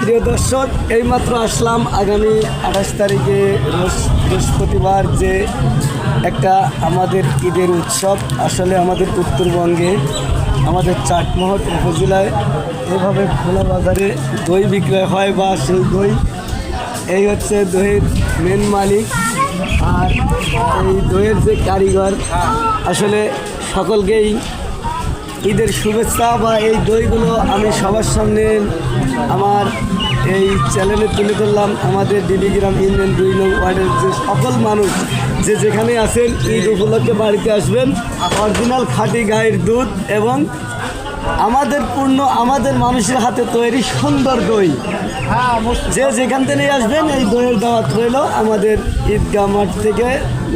প্রিয় দর্শক, এইমাত্র আসলাম আগামী 28 তারিখে বৃহস্পতিবার যে একটা আমাদের ঈদের উৎসব। আসলে আমাদের উত্তরবঙ্গে আমাদের চাটমোহর উপজেলায় এভাবে খোলা বাজারে দই বিক্রয় হয় বা সেই দই এই হচ্ছে দইয়ের মেন মালিক। আর এই দইয়ের যে কারিগর, আসলে সকলকেই ঈদের শুভেচ্ছা। বা এই দইগুলো আমি সবার সামনে আমার এই চ্যানেলে তুলে ধরলাম। আমাদের ডিবিগ্রাম ইউনিয়ন 2 নং ওয়ার্ডের যে সকল মানুষ যে যেখানে আছেন, ঈদ উপলক্ষে বাড়িতে আসবেন। অরিজিনাল খাঁটি গাইয়ের দুধ এবং আমাদের মানুষের হাতে তৈরি সুন্দর দই, যে যেখান থেকে আসবেন এই দইয়ের দাওয়াত রইল। আমাদের ঈদগাহ মাঠ থেকে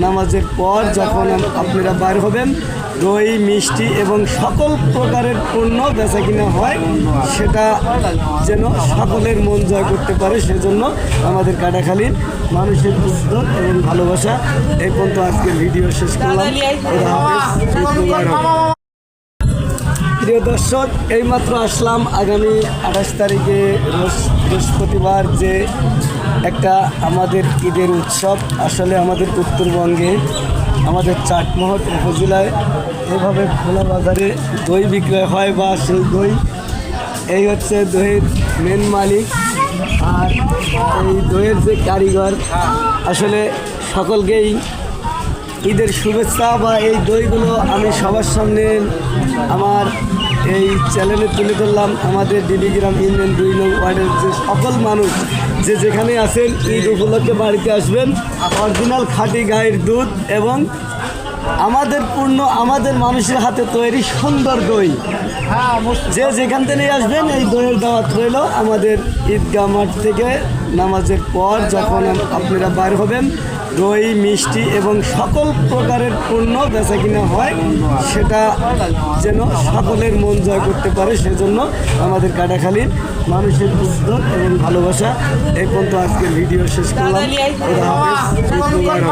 নামাজের পর যখন আপনারা বার হবেন, দই, মিষ্টি এবং সকল প্রকারের পণ্য বেচা কিনা হয়, সেটা যেন সকলের মন জয় করতে পারে, সেজন্য আমাদের কাটাখালীর মানুষের উদ্যোগ এবং ভালোবাসা। এই পর্যন্ত আজকের ভিডিও শেষ করলাম। খোদা হাফেজ, ঈদ মুবারক। প্রিয় দর্শক, এইমাত্র আসলাম আগামী 28 তারিখে বৃহস্পতিবার যে একটা আমাদের ঈদের উৎসব। আসলে আমাদের উত্তরবঙ্গে আমাদের চাটমোহর উপজেলায় এভাবে খোলা বাজারে দই বিক্রয় হয় বা সেই দই এই হচ্ছে দইয়ের মেন মালিক। আর এই দইয়ের যে কারিগর, আসলে সকলকেই ঈদের শুভেচ্ছা। বা এই দইগুলো আমি সবার সামনে আমার এই চ্যানেলে তুলে ধরলাম। আমাদের ডিবিগ্রাম ইউনিয়ন 2 নং ওয়ার্ডের যে সকল মানুষ যে যেখানে আছেন, ঈদ উপলক্ষে বাড়িতে আসবেন। অরিজিনাল খাঁটি গাইয়ের দুধ এবং আমাদের মানুষের হাতে তৈরি সুন্দর দই, যে যেখান থেকে আসবেন এই দইয়ের দাওয়াত রইল। আমাদের ঈদগাহ মাঠ থেকে নামাজের পর যখন আপনারা বার হবেন, দই, মিষ্টি এবং সকল প্রকারের পণ্য বেচা কিনা হয়, সেটা যেন সকলের মন জয় করতে পারে, সেজন্য আমাদের কাটাখালীর মানুষের উদ্যোগ এবং ভালোবাসা। এই পর্যন্ত আজকের ভিডিও শেষ করলাম। খোদা হাফেজ, ঈদ মুবারক।